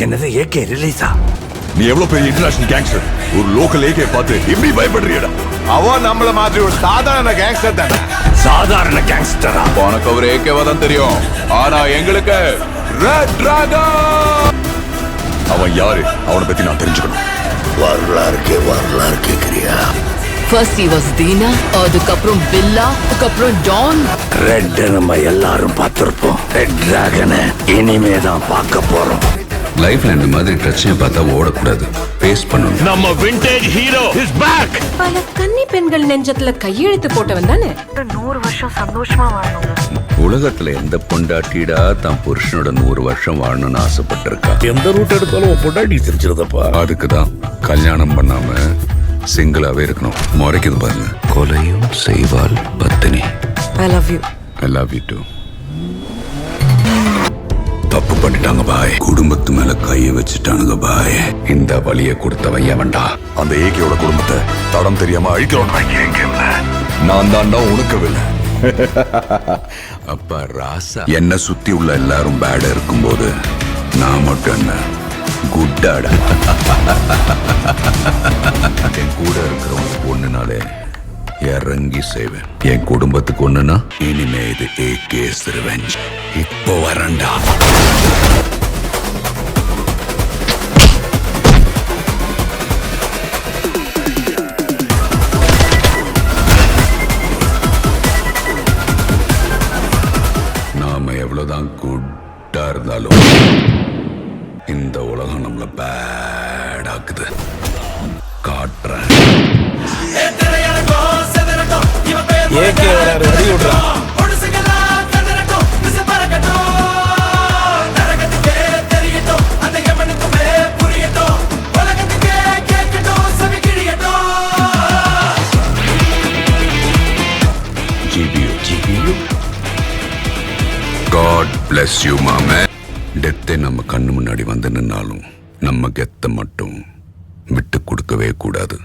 என்னது ஏகே ரிலீஸா? நீ எவ்வளவு பெரிய இன்டர்நேஷனல் கேங்ஸ்டர், ஒரு லோக்கல் ஏகே பார்த்து இப்படி பயப்படுறியடா? அவன் நம்மள மாதிரி ஒரு சாதாரண கேங்ஸ்டர் தானே. சாதாரண கேங்ஸ்டரா? உனக்கு அவர் ஏகேவா தான் தெரியும், ஆனா எங்களுக்கு ரெட் டிராகன். அவன் யாரு, அவனை பத்தி நான் தெரிஞ்சுக்கணும். வரலாறு கேக்குறியா? First he was Dina, அதுக்கப்புறம் பில்லா, அதுக்கப்புறம் டான். ரெட் நம்ம எல்லாரும் பார்த்திருப்போம். ரெட் டிராகனை இனிமேதான் பார்க்க போறோம். லைஃப்ல இந்த மாதிரி பிரச்சனை பார்த்தா ஓடக்கூடாது, ஃபேஸ் பண்ணணும். நம்ம விண்டேஜ் ஹீரோ இஸ் பேக். பல கன்னி பெண்கள் நெஞ்சத்துல கையெழுத்து போட்டவன் தானே. 100 வருஷம் சந்தோஷமா வாழணும். உலகத்துல எந்த பொண்டாட்டிடா தான் புருஷனோட 100 வருஷம் வாழணும்னு ஆசைப்பட்டிருக்கா? எந்த ரூட் எடுத்தாலும் பொண்டாட்டி தெரிஞ்சிருந்தப்பா. அதுக்குதான் கல்யாணம் பண்ணாம சிங்கிளாவே இருக்கணும். முறைக்குது பாருங்க. கொலையும் செய்வாள் பத்தினி. I love you. I love you too. தப்பு பண்ணிட்டாங்க பாய், குடும்பத்து மேல கைய வச்சுட்டானுங்க பாய். இந்த வழியை கொடுத்தவன் எவன்டா? அந்த ஏகேயோட குடும்பத்தை தடம் தெரியாம அழிக்கிறோம். நான் தாண்டா உனக்கவில்லை. அப்பா ராசா, என்ன சுத்தி உள்ள எல்லாரும் பேடா இருக்கும்போது நான் மட்டும் என்ன குட்டாடா? என் கூட இருக்கிறவங்க ஒண்ணுனாலே இறங்கி செய்வேன். என் குடும்பத்துக்கு ஒண்ணுனா இனிமே இது ஏகேஸ் ரிவெஞ்ச். இப்போ வரண்டா. நாம எவ்வளவுதான் குட்டா இருந்தாலும் இந்த உலகம் நம்மள பேடாக்குது. காட்டுறேன். ஏகே வராரு, வழி விடுறான். GBU. God bless you, மாமே. டெத்தே நம்ம கண்ணு முன்னாடி வந்து நின்னாலும் நம்ம கெத்த மட்டும் விட்டு கொடுக்கவே கூடாது.